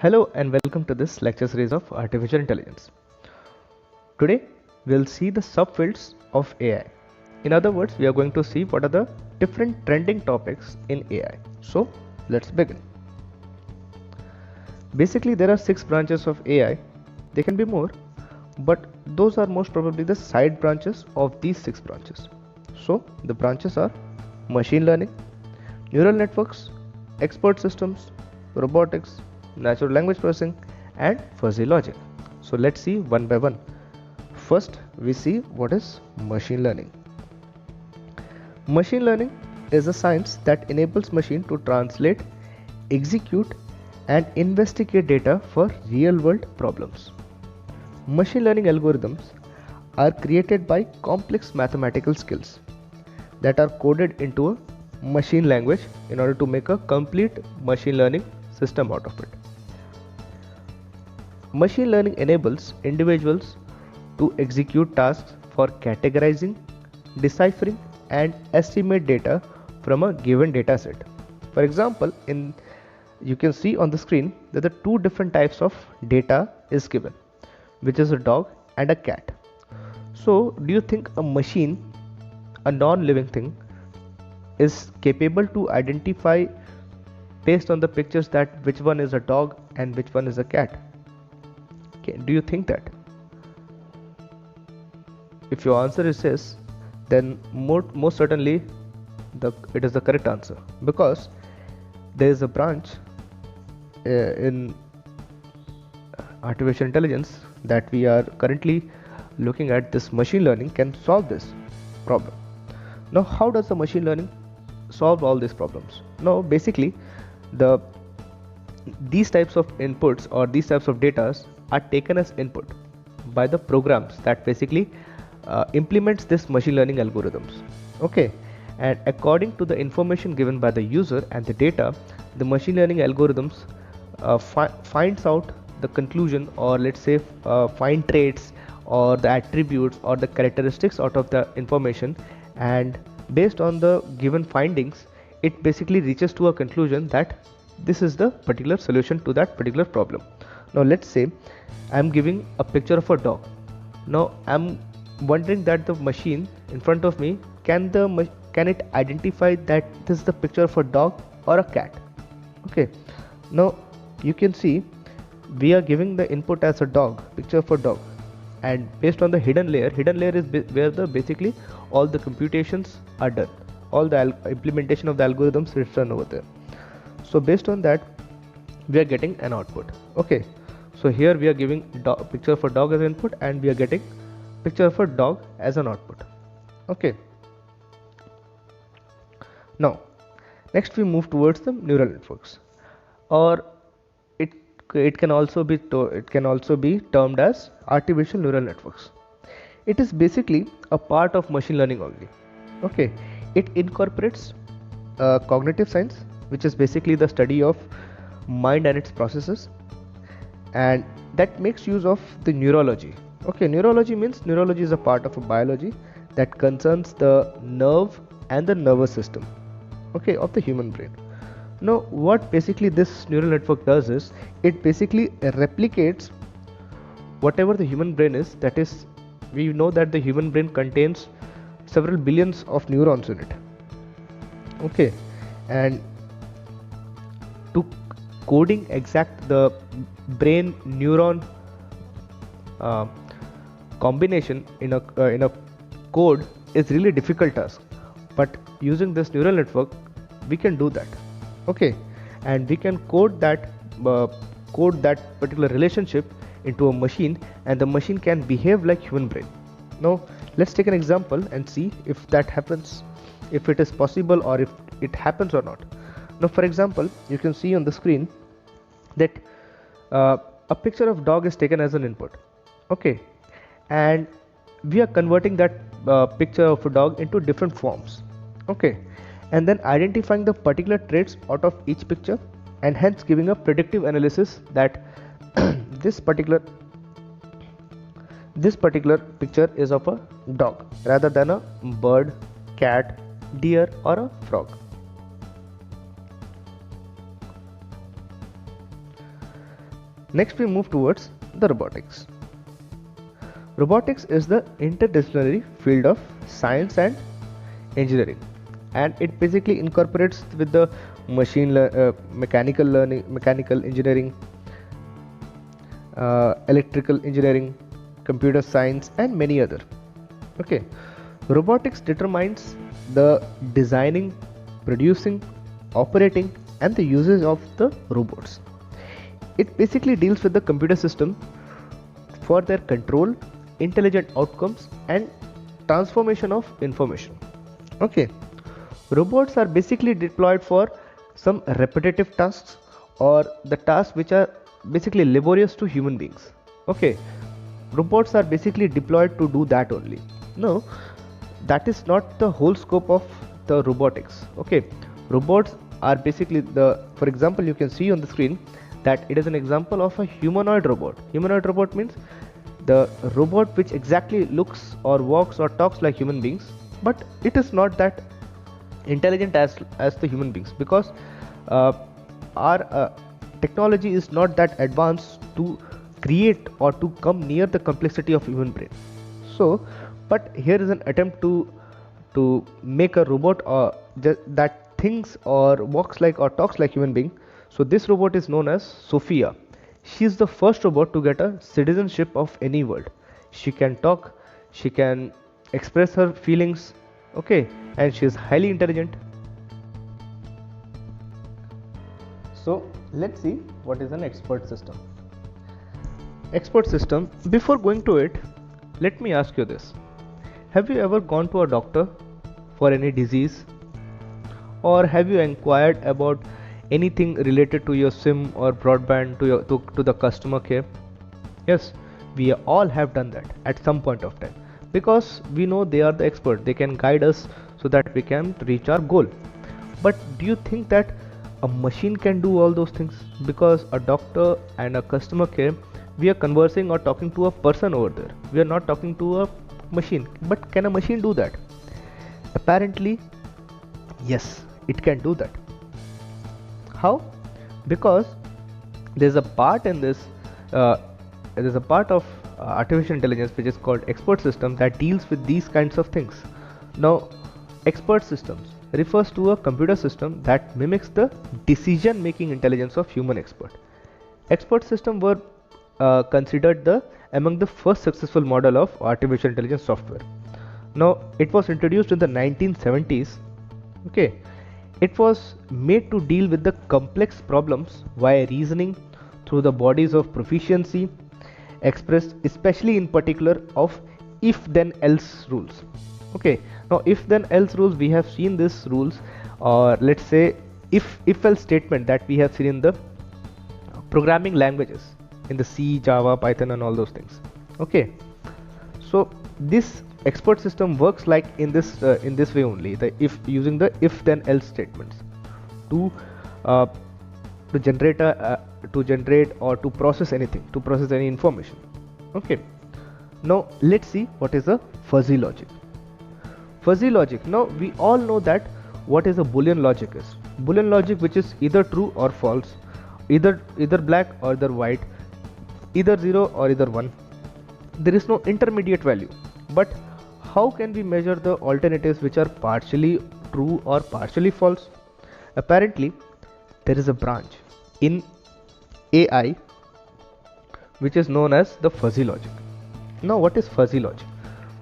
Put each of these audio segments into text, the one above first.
Hello and welcome to this lecture series of Artificial Intelligence. Today we'll see the subfields of AI. In other words, we are going to see what are the different trending topics in AI. So let's begin. Basically, there are 6 branches of AI. There can be more, but those are most probably the side branches of these 6 branches. So the branches are machine learning, neural networks, expert systems, robotics, natural language processing, and fuzzy logic. So let's see one by one. First, we see what is machine learning. Machine learning is a science that enables machine to translate, execute, and investigate data for real-world problems. Machine learning algorithms are created by complex mathematical skills that are coded into a machine language in order to make a complete machine learning system out of it. Machine learning enables individuals to execute tasks for categorizing, deciphering, and estimate data from a given data set. For example, you can see on the screen that the 2 different types of data is given, which is a dog and a cat. So, do you think a machine, a non-living thing, is capable to identify based on the pictures that which one is a dog and which one is a cat? Okay, do you think that? If your answer is yes, then most certainly it is the correct answer, because there is a branch in artificial intelligence that we are currently looking at. This machine learning can solve this problem. Now, how does the machine learning solve all these problems? Now, basically, these types of inputs or these types of data are taken as input by the programs that basically implements this machine learning algorithms. Okay, and according to the information given by the user and the data, the machine learning algorithms finds out the conclusion, or let's say find traits or the attributes or the characteristics out of the information, and based on the given findings, it basically reaches to a conclusion that this is the particular solution to that particular problem. Now let's say I'm giving a picture of a dog. Now I'm wondering that the machine in front of me, can it identify that this is the picture of a dog or a cat? Okay, now you can see we are giving the input as a dog, picture of a dog, and based on the hidden layer is where the basically all the computations are done, all the implementation of the algorithms is done over there. So based on that, we are getting an output. Okay, so here we are giving picture of a dog as input, and we are getting picture of a dog as an output. Okay, now next we move towards the neural networks, or it can also be termed as artificial neural networks. It is basically a part of machine learning only. Okay, it incorporates cognitive science, which is basically the study of mind and its processes, and that makes use of the neurology. Okay, neurology is a part of a biology that concerns the nerve and the nervous system, okay, of the human brain. Now what basically this neural network does is it basically replicates whatever the human brain is. That is, we know that the human brain contains several billions of neurons in it. Okay, and to coding exact the brain neuron combination in a code is really difficult task, but using this neural network we can do that. Okay, and we can code that particular relationship into a machine, and the machine can behave like human brain. Now let's take an example and see if that happens, if it is possible, or if it happens or not. Now for example, you can see on the screen that a picture of dog is taken as an input. Okay, and we are converting that picture of a dog into different forms. Okay, and then identifying the particular traits out of each picture, and hence giving a predictive analysis that this particular picture is of a dog rather than a bird, cat, deer, or a frog. Next we move towards the robotics. Robotics is the interdisciplinary field of science and engineering, and it basically incorporates with the mechanical learning, mechanical engineering, electrical engineering, computer science, and many other. Okay, robotics determines the designing, producing, operating, and the usage of the robots. It basically deals with the computer system for their control, intelligent outcomes, and transformation of information. Okay, robots are basically deployed for some repetitive tasks or the tasks which are basically laborious to human beings. Okay, robots are basically deployed to do that only. No, that is not the whole scope of the robotics. Okay, robots are basically for example, you can see on the screen that it is an example of a humanoid robot. Humanoid robot means the robot which exactly looks or walks or talks like human beings, but it is not that intelligent as the human beings, because our technology is not that advanced to create or to come near the complexity of human brain. So but here is an attempt to make a robot that thinks or walks like or talks like human being. So this robot is known as Sophia. She is the first robot to get a citizenship of any world. She can talk, she can express her feelings, okay, and she is highly intelligent. So let's see what is an expert system. Expert system, before going to it, let me ask you this. Have you ever gone to a doctor for any disease, or have you inquired about anything related to your SIM or broadband to the customer care? Yes, we all have done that at some point of time, because we know they are the expert. They can guide us so that we can reach our goal. But do you think that a machine can do all those things? Because a doctor and a customer care, we are conversing or talking to a person over there. We are not talking to a machine. But can a machine do that? Apparently yes, it can do that. How? Because there's a part in this there's a part of artificial intelligence which is called expert system that deals with these kinds of things. Now expert systems refers to a computer system that mimics the decision making intelligence of human expert. Expert systems were considered among the first successful model of artificial intelligence software. Now it was introduced in the 1970s. Okay, it was made to deal with the complex problems via reasoning through the bodies of proficiency, expressed especially in particular of if then else rules. Okay, now if then else rules, we have seen these rules, or let's say if else statement that we have seen in the programming languages, in the C, Java, Python and all those things. Okay, so this expert system works like in this way only, the if, using the if then else statements to generate or to process anything, to process any information. Okay, now let's see what is a fuzzy logic. Fuzzy logic, now we all know that what is a Boolean logic is. Boolean logic, which is either true or false, either black or either white, either 0 or either 1. There is no intermediate value. But how can we measure the alternatives which are partially true or partially false? Apparently there is a branch in AI which is known as the fuzzy logic. Now what is fuzzy logic?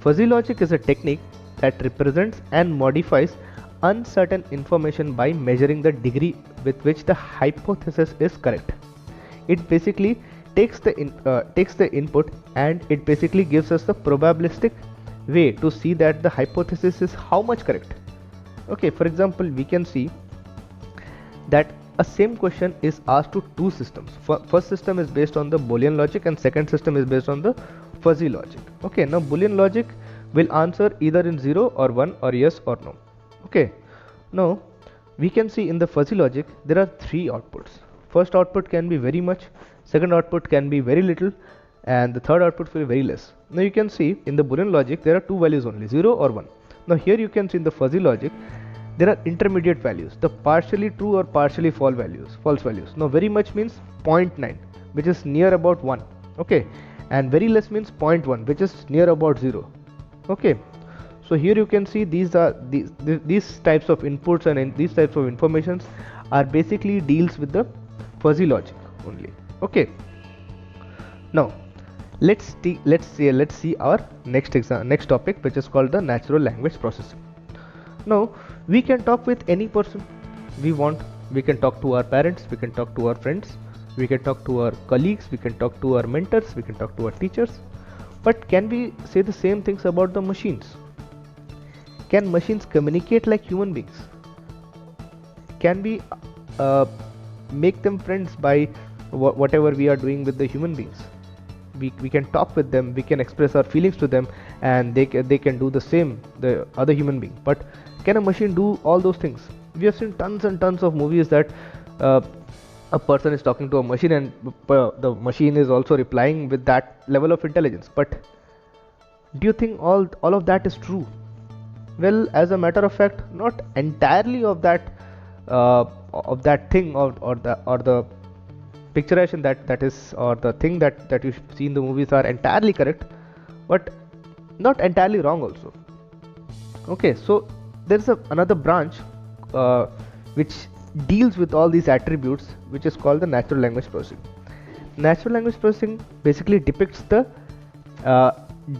Fuzzy logic is a technique that represents and modifies uncertain information by measuring the degree with which the hypothesis is correct. It basically takes the input and it basically gives us the probabilistic way to see that the hypothesis is how much correct. Okay, for example, we can see that a same question is asked to two systems. First system is based on the Boolean logic and second system is based on the fuzzy logic. Okay, now Boolean logic will answer either in 0 or 1 or yes or no. Okay, now we can see in the fuzzy logic there are three outputs. First output can be very much, second output can be very little, and the third output will be very less. Now you can see in the Boolean logic there are two values only, 0 or 1. Now here you can see in the fuzzy logic there are intermediate values, the partially true or partially false values. Now very much means 0.9, which is near about 1. Okay, and very less means 0.1, which is near about 0. Okay, so here you can see these types of inputs and these types of informations are basically deals with the fuzzy logic only. Okay, now let's see our next topic, which is called the natural language processing. Now we can talk with any person we want. We can talk to our parents, we can talk to our friends, we can talk to our colleagues, we can talk to our mentors, we can talk to our teachers. But can we say the same things about the machines? Can machines communicate like human beings? Can we make them friends by whatever we are doing with the human beings? We can talk with them, we can express our feelings to them, and they can do the same, the other human being. But can a machine do all those things? We have seen tons and tons of movies that a person is talking to a machine and the machine is also replying with that level of intelligence. But do you think all of that is true? Well, as a matter of fact, not entirely of that thing or the picturization that is, or the thing that you see in the movies are entirely correct, but not entirely wrong also. Okay, so there's another branch which deals with all these attributes, which is called the natural language processing. Natural language processing basically depicts the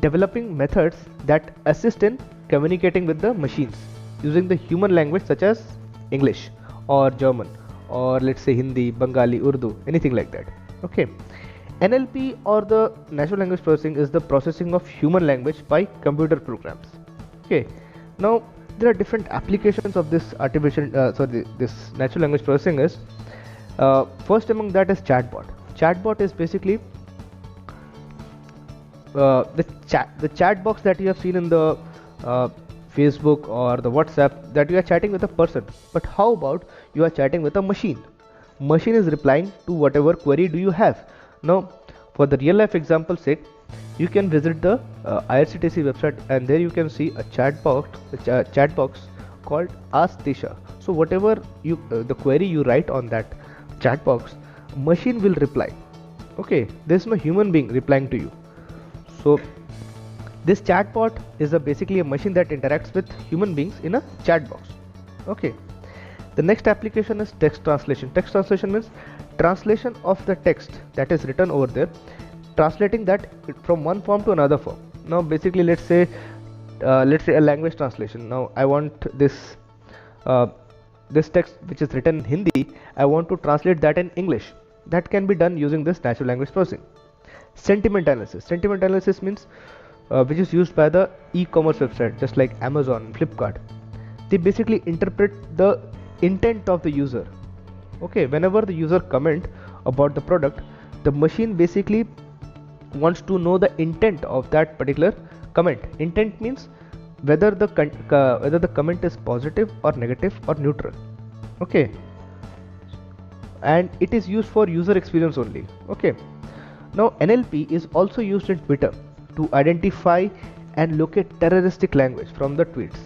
developing methods that assist in communicating with the machines using the human language, such as English or German, or let's say Hindi, Bengali, Urdu, anything like that. Okay, NLP, or the natural language processing, is the processing of human language by computer programs. Okay, now there are different applications of this this natural language processing. Is first among that is chatbot. Chatbot is basically the chat box that you have seen in the Facebook or the WhatsApp, that you are chatting with a person. But how about you are chatting with a machine? Machine is replying to whatever query do you have. Now, for the real life example sake, you can visit the IRCTC website, and there you can see a chat box called Ask Disha. So whatever the query you write on that chat box, machine will reply. Okay, there's no human being replying to you. So this chatbot is basically a machine that interacts with human beings in a chat box. Okay, the next application is text translation. Text translation means translation of the text that is written over there, translating that from one form to another form. Now basically, let's say a language translation. Now I want this text which is written in Hindi, I want to translate that in English. That can be done using this natural language processing. Sentiment analysis. Sentiment analysis means which is used by the e-commerce website, just like Amazon, Flipkart. They basically interpret the intent of the user. Okay, whenever the user comment about the product, the machine basically wants to know the intent of that particular comment. Intent means whether the comment is positive or negative or neutral. Okay, and it is used for user experience only. Okay, now NLP is also used in Twitter to identify and locate terroristic language from the tweets.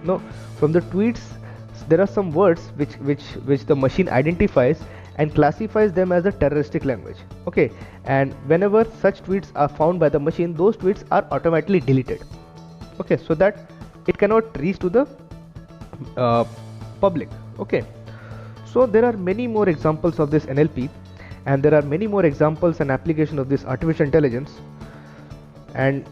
Now, from the tweets, there are some words which the machine identifies and classifies them as a terroristic language. Okay, and whenever such tweets are found by the machine, those tweets are automatically deleted. Okay, so that it cannot reach to the public. Okay, so there are many more examples of this NLP, and there are many more examples and application of this artificial intelligence, and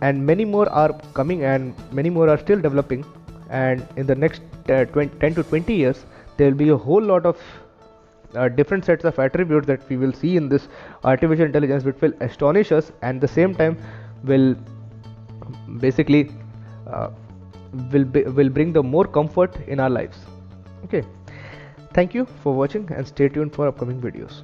many more are coming, and many more are still developing. And in the next 10 to 20 years, there will be a whole lot of different sets of attributes that we will see in this artificial intelligence, which will astonish us, and at the same time will basically will bring the more comfort in our lives. Okay, thank you for watching, and stay tuned for upcoming videos.